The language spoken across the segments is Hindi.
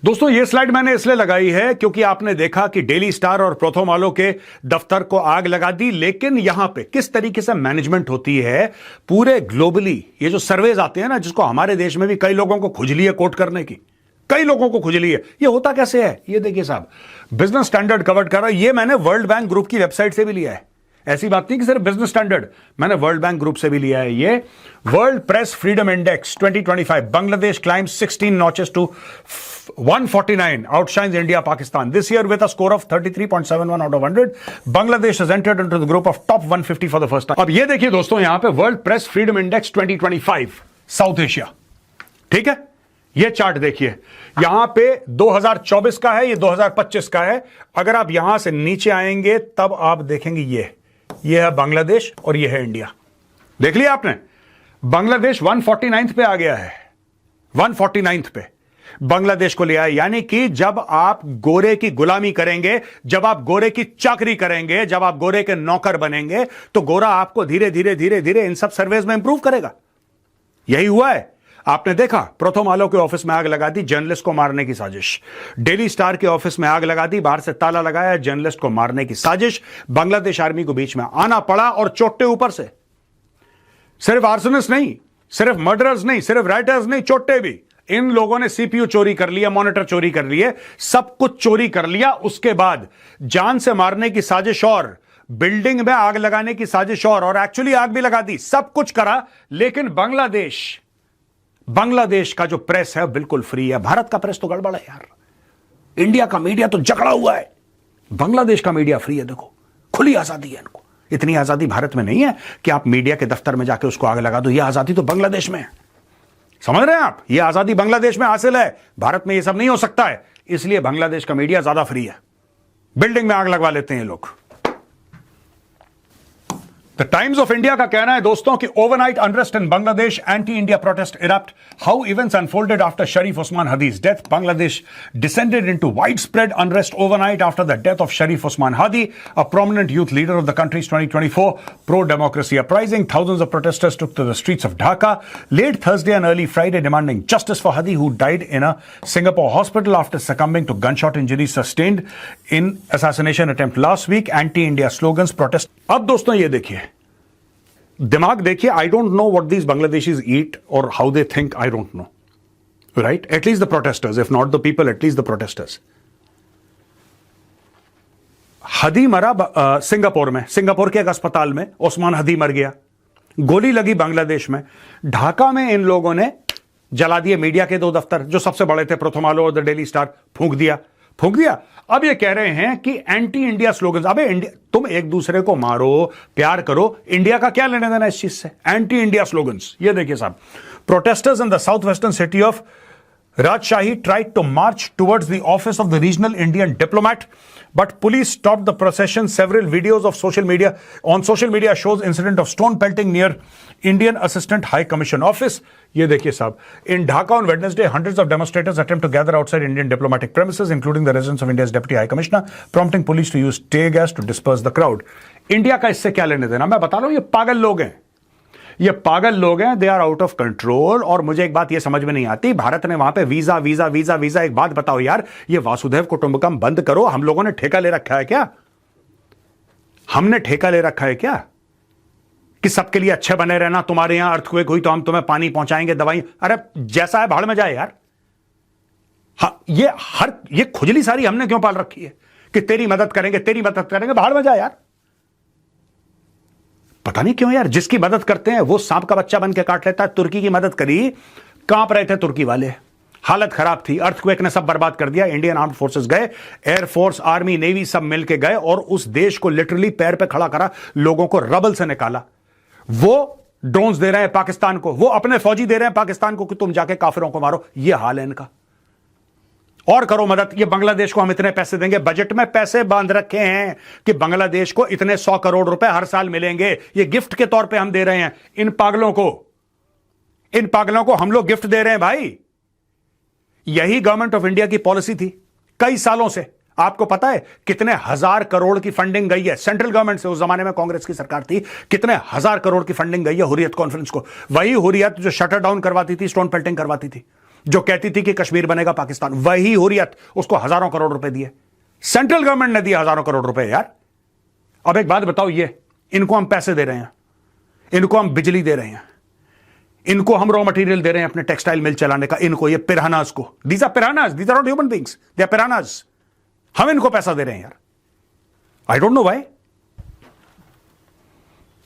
दोस्तों ये स्लाइड मैंने इसलिए लगाई है क्योंकि आपने देखा कि डेली स्टार और प्रोथोमालो के दफ्तर को आग लगा दी, लेकिन यहां पे किस तरीके से मैनेजमेंट होती है पूरे ग्लोबली। ये जो सर्वेज आते हैं ना, जिसको हमारे देश में भी कई लोगों को खुजली है कोट करने की, कई लोगों को खुजली है, ये होता कैसे है? ये देखिए साहब, बिजनेस स्टैंडर्ड कवर कर रहा है। ये मैंने वर्ल्ड बैंक ग्रुप की वेबसाइट से भी लिया है, ऐसी बात नहीं कि सिर्फ बिजनेस स्टैंडर्ड, मैंने वर्ल्ड बैंक ग्रुप से भी लिया है। ये World Press Freedom Index 2025, Bangladesh climbs 16 notches to 149, outshines India Pakistan this year with a score of 33.71 out of 100. Bangladesh has entered into the group of top 150 for the first time. अब ये देखिए दोस्तों, यहां पे world Press Freedom Index 2025 south Asia, ठीक है? ये चार्ट देखिए, यहां पे 2024 का है, ये 2025 का है। अगर आप यहां से नीचे आएंगे तब आप देखेंगे ये है बांग्लादेश और ये है इंडिया। देख लिया आपने, बांग्लादेश 149th पे आ गया है, 149th पे बांग्लादेश को ले आया। यानी कि जब आप गोरे की गुलामी करेंगे, जब आप गोरे की चाकरी करेंगे, जब आप गोरे के नौकर बनेंगे, तो गोरा आपको धीरे धीरे धीरे धीरे इन सब सर्वेज में इंप्रूव करेगा। यही हुआ है। आपने देखा, प्रोथोमालो के ऑफिस में आग लगा दी, जर्नलिस्ट को मारने की साजिश। डेली स्टार के ऑफिस में आग लगा दी, बाहर से ताला लगाया, जर्नलिस्ट को मारने की साजिश। बांग्लादेश आर्मी को बीच में आना पड़ा और चोट्टे ऊपर से। सिर्फ आर्सनिस्ट नहीं, सिर्फ मर्डरर्स नहीं, सिर्फ राइटर्स नहीं, चोट्टे भी। इन लोगों ने सीपीयू चोरी कर लिया, मॉनिटर चोरी कर लिए, सब कुछ चोरी कर लिया। उसके बाद जान से मारने की साजिश और बिल्डिंग में आग लगाने की साजिश और एक्चुअली आग भी लगा दी, सब कुछ करा। लेकिन बांग्लादेश का जो प्रेस है बिल्कुल फ्री है। भारत का प्रेस तो गड़बड़ है यार, इंडिया का मीडिया तो जकड़ा हुआ है, बांग्लादेश का मीडिया फ्री है। देखो, खुली आजादी है इनको। इतनी आजादी भारत में नहीं है कि आप मीडिया के दफ्तर में जाके उसको आग लगा दो। यह आजादी तो बांग्लादेश में है, समझ रहे हैं आप? यह आजादी बांग्लादेश में हासिल है, भारत में यह सब नहीं हो सकता है। इसलिए बांग्लादेश का मीडिया ज्यादा फ्री है। बिल्डिंग में आग लगवा लेते हैं लोग। द टाइम्स ऑफ इंडिया का कहना है दोस्तों कि overnight unrest in Bangladesh, anti India protest erupt, how events unfolded after Sharif Usman Hadi's death. Bangladesh descended into widespread unrest overnight after the death of Sharif Usman Hadi, a prominent youth leader of the country's 2024 pro-democracy uprising. Thousands of protesters took to the streets of Dhaka late Thursday and early Friday demanding justice for Hadi, who died in a Singapore hospital after succumbing to gunshot injuries sustained in assassination attempt last week. Anti-India slogans protest. अब दोस्तों ये देखिए, दिमाग देखिए। I don't know what these Bangladeshis eat और how they think, I don't know, right? At least the protesters, if not the people, at least the protesters. हदी मरा सिंगापुर में, सिंगापुर के एक अस्पताल में उस्मान हदी मर गया। गोली लगी बांग्लादेश में। ढाका में इन लोगों ने जला दिए मीडिया के 2 दफ्तर जो सबसे बड़े थे, प्रोथोमालो और द डेली स्टार। फूंक दिया। अब ये कह रहे हैं कि एंटी इंडिया स्लोगन्स। अबे इंडिया, तुम एक दूसरे को मारो, प्यार करो, इंडिया का क्या लेना देना इस चीज से? Anti India slogans. ये देखिए साहब, protesters in the south western city of Rajshahi tried to march towards the office of the regional Indian diplomat, but police stopped the procession. Several videos of social media shows incident of stone pelting near Indian Assistant High Commission office. ये देखिए साहब, in Dhaka on Wednesday, hundreds of demonstrators attempt to gather outside Indian diplomatic premises, including the residence of India's Deputy High Commissioner, prompting police to use tear gas to disperse the crowd. India का इससे क्या लेने देना? मैं बता रहा हूं, ये पागल लोग हैं, ये पागल लोग हैं। They are out of control. और मुझे एक बात ये समझ में नहीं आती, भारत ने वहां पे वीजा वीजा वीजा वीजा। एक बात बताओ यार, ये वासुदेव कुटुंबकम बंद करो। हम लोगों ने ठेका ले रखा है क्या? हमने ठेका ले रखा है क्या कि सबके लिए अच्छे बने रहना? तुम्हारे यहां अर्थक्वेक हुई तो हम तुम्हें पानी पहुंचाएंगे, दवाई। अरे जैसा है भाड़ में जाए यार। ये खुजली सारी हमने क्यों पाल रखी है कि तेरी मदद करेंगे, तेरी मदद करेंगे? भाड़ में जाए यार। पता नहीं क्यों यार, जिसकी मदद करते हैं वो सांप का बच्चा बन के काट लेता है। तुर्की की मदद करी, कांप रहे थे तुर्की वाले, हालत खराब थी, अर्थक्वेक ने सब बर्बाद कर दिया। इंडियन आर्म्ड फोर्सेस गए, एयरफोर्स, आर्मी, नेवी सब मिलके गए और उस देश को लिटरली पैर पे खड़ा करा, लोगों को रबल से निकाला। वो ड्रोन्स दे रहे हैं पाकिस्तान को, वो अपने फौजी दे रहे हैं पाकिस्तान को कि तुम जाके काफिरों को मारो। ये हाल है इनका। और करो मदद। ये बांग्लादेश को हम इतने पैसे देंगे, बजट में पैसे बांध रखे हैं कि बांग्लादेश को इतने 100 करोड़ रुपए हर साल मिलेंगे। ये गिफ्ट के तौर पे हम दे रहे हैं इन पागलों को हम लोग गिफ्ट दे रहे हैं भाई। यही गवर्नमेंट ऑफ इंडिया की पॉलिसी थी कई सालों से। आपको पता है कितने 1000 करोड़ की फंडिंग गई है सेंट्रल गवर्नमेंट से? उस जमाने में कांग्रेस की सरकार थी। कितने 1000 करोड़ की फंडिंग गई है हुर्रियत कॉन्फ्रेंस को। वही हुर्रियत जो शटर डाउन करवाती थी, स्टोन पेल्टिंग करवाती थी, जो कहती थी कि कश्मीर बनेगा पाकिस्तान, वही हुर्रियत उसको हजारों करोड़ रुपए दिए, सेंट्रल गवर्नमेंट ने दिए हजारों करोड़ रुपए यार। अब एक बात बताओ, ये इनको हम पैसे दे रहे हैं, इनको हम बिजली दे रहे हैं, इनको हम रॉ मटेरियल दे रहे हैं अपने टेक्सटाइल मिल चलाने का, इनको, ये पिरानास को, these are piranhas, these are not human beings, they are piranhas. हम इनको पैसा दे रहे हैं यार। I don't know why.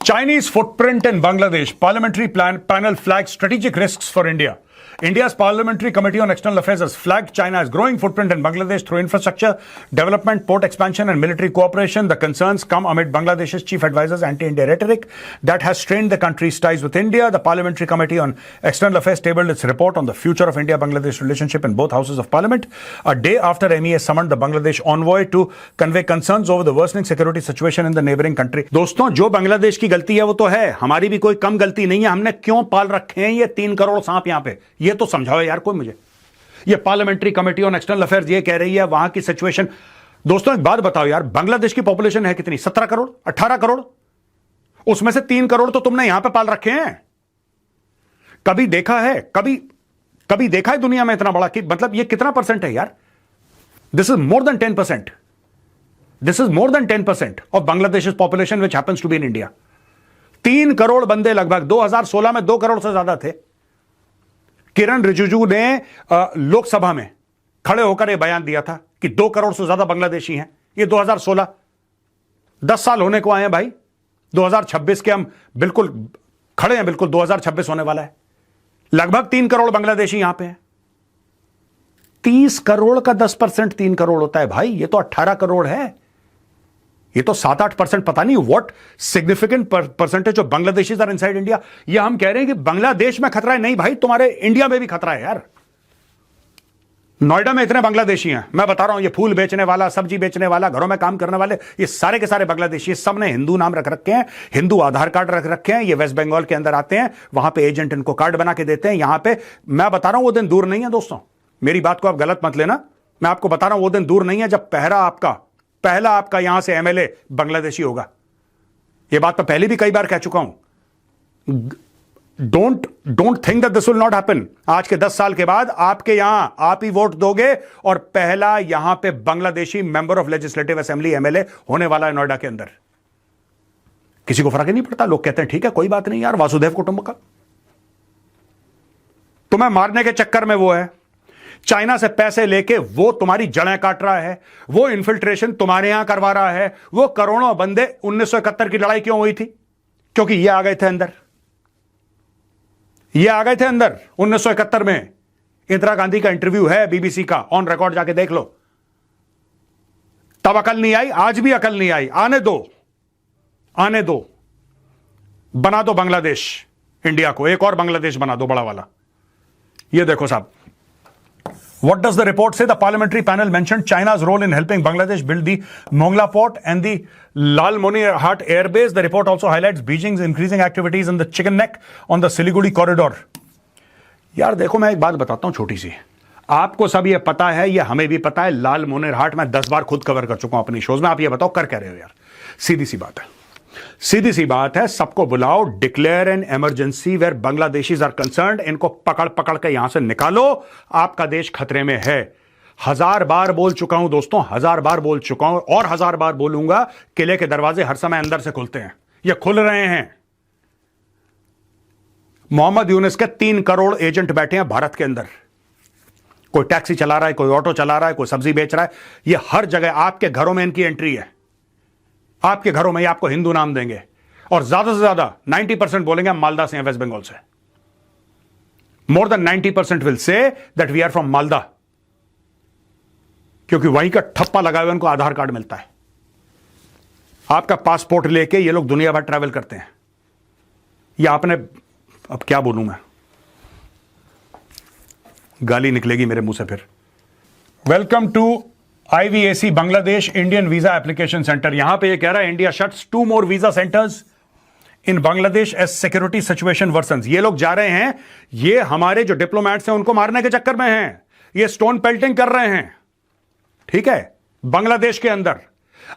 Chinese footprint in Bangladesh. Parliamentary panel flags strategic risks for India. India's Parliamentary Committee on External Affairs has flagged China's growing footprint in Bangladesh through infrastructure development, port expansion, and military cooperation. The concerns come amid Bangladesh's chief advisor's anti-India rhetoric that has strained the country's ties with India. The Parliamentary Committee on External Affairs tabled its report on the future of India-Bangladesh relationship in both houses of Parliament, a day after MEA summoned the Bangladesh envoy to convey concerns over the worsening security situation in the neighboring country. दोस्तों, जो बांग्लादेश की गलती है वो तो है, हमारी भी कोई कम गलती नहीं है। हमने क्यों पाल रखे हैं ये 3 करोड़ सांप यहां पे, ये तो समझाओ यार कोई मुझे। ये parliamentary committee on external affairs ये कह रही है वहां की सिचुएशन। दोस्तों एक बात बताओ यार, बांग्लादेश की पॉपुलेशन है कितनी? 17 करोड़, 18 करोड़, उसमें से 3 करोड़ तो तुमने यहां पे पाल रखे हैं। कभी देखा है, कभी देखा है दुनिया में इतना बड़ा, कि मतलब ये कितना परसेंट है यार? This is more than 10%। This is more than 10% of Bangladesh population which happens to be in India. 3 crore बंदे लगभग। 2016 में 2 करोड़ से ज्यादा थे। किरण रिजिजू ने लोकसभा में खड़े होकर यह बयान दिया था कि 2 करोड़ से ज्यादा बांग्लादेशी हैं। ये 2016, 10 साल होने को आए हैं भाई। 2026 के हम बिल्कुल खड़े हैं, बिल्कुल 2026 होने वाला है। लगभग 3 करोड़ बांग्लादेशी यहां पे हैं। 30 करोड़ का 10% 3 करोड़ होता है भाई, ये तो 18 करोड़ है। ये तो 7-8% पता नहीं what significant percentage of Bangladeshis are inside India. ये हम कह रहे हैं कि बांग्लादेश में खतरा है, नहीं भाई, तुम्हारे इंडिया में भी खतरा है यार। नोएडा में इतने बांग्लादेशी हैं, मैं बता रहा हूं, ये फूल बेचने वाला, सब्जी बेचने वाला, घरों में काम करने वाले, ये सारे के सारे बांग्लादेशी, सब ने हिंदू नाम रख रखे हैं, हिंदू आधार कार्ड रख रखे हैं। ये वेस्ट बंगाल के अंदर आते हैं, वहां पे एजेंट इनको कार्ड बना के देते हैं। यहां पे मैं बता रहा हूं वो दिन दूर नहीं है दोस्तों, मेरी बात को आप गलत मत लेना। मैं आपको बता रहा हूं वो दिन दूर नहीं है जब पहला आपका यहां से एमएलए बांग्लादेशी होगा। यह बात मैं पहले भी कई बार कह चुका हूं। Don't think that this will not happen. आज के 10 साल के बाद आपके यहां आप ही वोट दोगे और पहला यहां पे Bangladeshi member of legislative assembly MLA होने वाला है नोएडा के अंदर। किसी को फर्क ही नहीं पड़ता, लोग कहते हैं ठीक है कोई बात नहीं यार, वासुदेव कुटुंबकम। तुम्हें मारने के चक्कर में वो है, चाइना से पैसे लेके वो तुम्हारी जड़ें काट रहा है, वो इन्फिल्ट्रेशन तुम्हारे यहां करवा रहा है। वो करोड़ों बंदे, 1971 की लड़ाई क्यों हुई थी? क्योंकि ये आ गए थे अंदर, ये आ गए थे अंदर 1971 में। इंदिरा गांधी का इंटरव्यू है बीबीसी का, ऑन रिकॉर्ड जाके देख लो। तब अकल नहीं आई, आज भी अकल नहीं आई। आने दो, बना दो बांग्लादेश इंडिया को, एक और बांग्लादेश बना दो बड़ा वाला। ये देखो साहब, what does the report say? The parliamentary panel mentioned China's role in helping Bangladesh build the Mongla port and the Lalmonirhat airbase. The report also highlights Beijing's increasing activities in the Chicken Neck on the Siliguri corridor. यार देखो, मैं एक बात बताता हूं छोटी सी, आपको सब ये पता है, ये हमें भी पता है। लालमोनिरहाट मैं 10 बार खुद कवर कर चुका हूं अपनी शोज में। आप ये बताओ कर क्या रहे हो यार? सीधी सी बात है, सबको बुलाओ, declare an emergency where Bangladeshis are concerned. इनको पकड़ के यहां से निकालो, आपका देश खतरे में है। 1000 बार बोल चुका हूं दोस्तों, 1000 बार बोल चुका हूं और 1000 बार बोलूंगा। किले के दरवाजे हर समय अंदर से खुलते हैं, ये खुल रहे हैं। मोहम्मद यूनुस के 3 करोड़ एजेंट बैठे हैं भारत के अंदर। कोई टैक्सी चला रहा है, कोई ऑटो चला रहा है, कोई सब्जी बेच रहा है। ये हर जगह आपके घरों में इनकी एंट्री है। आपके घरों में आपको हिंदू नाम देंगे और ज्यादा से ज्यादा 90% बोलेंगे हम मालदा से हैं, वेस्ट बंगाल से। More than 90% will say that we are from Malda, क्योंकि वहीं का ठप्पा लगाए हुए उनको आधार कार्ड मिलता है। आपका पासपोर्ट लेके ये लोग दुनिया भर ट्रैवल करते हैं। ये आपने, अब क्या बोलूं मैं, गाली निकलेगी मेरे मुंह से फिर। Welcome to IVAC Bangladesh Indian visa application centre. यहां पे ये कह रहा है India shuts 2 more visa centres in Bangladesh as security situation worsens. ये लोग जा रहे हैं, ये हमारे जो डिप्लोमेट्स हैं उनको मारने के चक्कर में हैं। ये स्टोन पेल्टिंग कर रहे हैं, ठीक है, बांग्लादेश के अंदर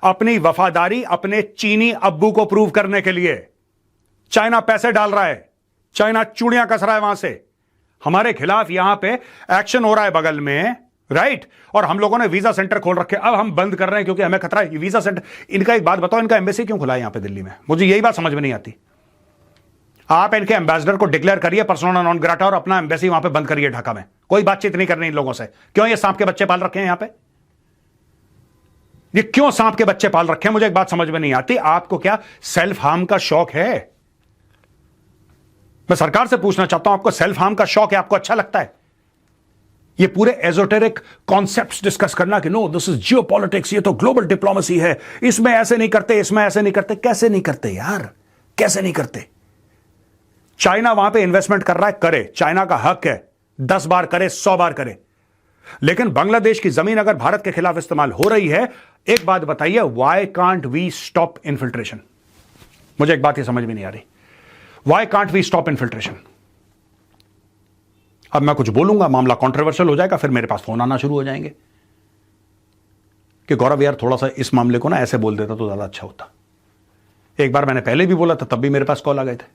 अपनी वफादारी अपने चीनी अब्बू को प्रूव करने के लिए। चाइना पैसे डाल रहा है, चाइना चूड़ियां कस रहा है वहां से। हमारे खिलाफ यहां पे एक्शन हो रहा है बगल में, राइट। और हम लोगों ने वीजा सेंटर खोल रखे, अब हम बंद कर रहे हैं क्योंकि हमें खतरा है। वीजा सेंटर, इनका एक बात बताओ, इनका एम्बेसी क्यों खुला है यहां पे दिल्ली में? मुझे यही बात समझ में नहीं आती। आप इनके एम्बेसडर को डिक्लेयर करिए पर्सोना नॉन ग्राटा और अपना एम्बेसी वहां पे बंद करिए ढाका में। कोई बातचीत नहीं करनी इन लोगों से। क्यों ये सांप के बच्चे पाल रखे हैं यहां पे? ये क्यों सांप के बच्चे पाल रखे हैं? मुझे एक बात समझ में नहीं आती। आपको क्या सेल्फ हार्म का शौक है? मैं सरकार से पूछना चाहता हूं, आपको सेल्फ हार्म का शौक है? आपको अच्छा लगता है ये पूरे एजोटेरिक कॉन्सेप्ट्स डिस्कस करना कि नो दिस इज जियोपॉलिटिक्स, ये तो ग्लोबल डिप्लोमेसी है, इसमें ऐसे नहीं करते, इसमें ऐसे नहीं करते? कैसे नहीं करते यार, कैसे नहीं करते? चाइना वहां पे इन्वेस्टमेंट कर रहा है, करे, चाइना का हक है, 10 बार करे, 100 बार करे। लेकिन बांग्लादेश की जमीन अगर भारत के खिलाफ इस्तेमाल हो रही है, एक बात बताइए, why can't we stop infiltration? मुझे एक बात ये समझ में नहीं आ रही, why can't we stop infiltration? अब मैं कुछ बोलूंगा, मामला कंट्रोवर्शियल हो जाएगा, फिर मेरे पास फोन आना शुरू हो जाएंगे कि गौरव यार थोड़ा सा इस मामले को ना ऐसे बोल देता तो ज्यादा अच्छा होता। एक बार मैंने पहले भी बोला था, तब भी मेरे पास कॉल आ गए थे।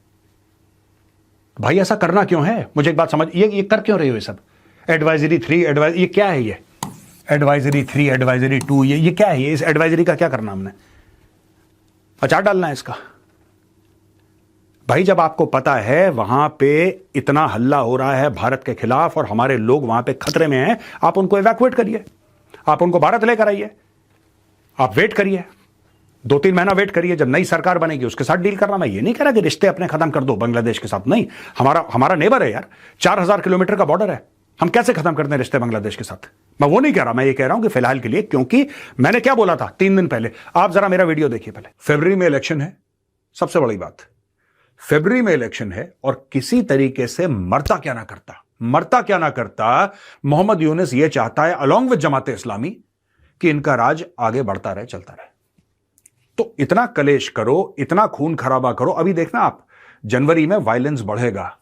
भाई ऐसा करना क्यों है? मुझे एक बात समझ, ये कर क्यों रही हो ये सब? एडवाइजरी 3, ये क्या है? ये एडवाइजरी 3, एडवाइजरी 2, ये क्या है? इस एडवाइजरी का क्या करना हमने? अचार डालना है इसका? भाई जब आपको पता है वहां पे इतना हल्ला हो रहा है भारत के खिलाफ और हमारे लोग वहां पे खतरे में हैं, आप उनको इवैक्यूएट करिए, आप उनको भारत लेकर आइए, आप वेट करिए, 2-3 महीना वेट करिए, जब नई सरकार बनेगी उसके साथ डील करना। मैं ये नहीं कह रहा कि रिश्ते अपने खत्म कर दो बांग्लादेश के साथ, नहीं, हमारा नेबर है यार, 4000 किलोमीटर का बॉर्डर है, हम कैसे खत्म करते हैं रिश्ते बांग्लादेश के साथ? मैं वो नहीं कह रहा, मैं ये कह रहा हूं कि फिलहाल के लिए, क्योंकि मैंने क्या बोला था 3 दिन पहले, आप जरा मेरा वीडियो देखिए पहले। फरवरी में इलेक्शन है, सबसे बड़ी बात, फरवरी में इलेक्शन है और किसी तरीके से मरता क्या ना करता मोहम्मद यूनुस ये चाहता है अलॉन्ग विद जमाते इस्लामी कि इनका राज आगे बढ़ता रहे, चलता रहे। तो इतना कलेश करो, इतना खून खराबा करो, अभी देखना आप जनवरी में वायलेंस बढ़ेगा,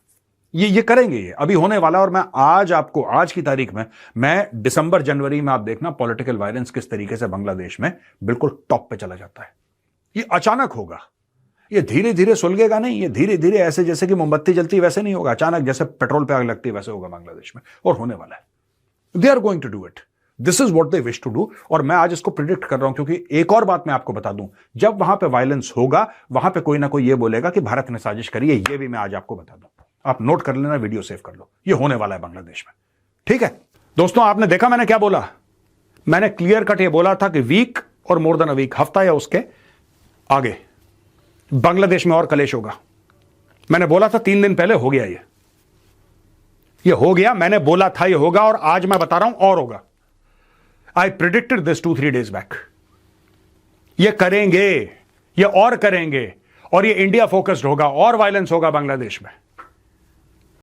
ये करेंगे, ये अभी होने वाला। और मैं आज की तारीख में, मैं दिसंबर जनवरी में आप देखना पॉलिटिकल वायलेंस किस तरीके से बांग्लादेश में बिल्कुल टॉप पे चला जाता है। ये अचानक होगा, ये धीरे धीरे सुलगेगा नहीं, ये धीरे धीरे ऐसे जैसे कि मोमबत्ती जलती वैसे नहीं होगा, अचानक जैसे पेट्रोल पे आग लगती वैसे होगा बांग्लादेश में, और होने वाला है। They are going to do it, this is what they wish to do. और मैं आज इसको प्रिडिक्ट कर रहा हूं, क्योंकि एक और बात मैं आपको बता दूं, जब वहां पे वायलेंस होगा वहां पे कोई ना कोई ये बोलेगा कि भारत ने साजिश करी है, ये भी मैं आज आपको बता दूं। आप नोट कर लेना, वीडियो सेव कर लो, ये होने वाला है बांग्लादेश में, ठीक है दोस्तों? आपने देखा मैंने क्या बोला? मैंने क्लियर कट ये बोला था कि वीक और मोर देन अ वीक, हफ्ता या उसके आगे बांग्लादेश में और कलेश होगा। मैंने बोला था 3 दिन पहले, हो गया ये हो गया, मैंने बोला था ये होगा, और आज मैं बता रहा हूं और होगा। आई प्रिडिक्टेड दिस 2-3 days बैक। ये करेंगे, ये और करेंगे, और ये इंडिया फोकस्ड होगा, और वायलेंस होगा बांग्लादेश में।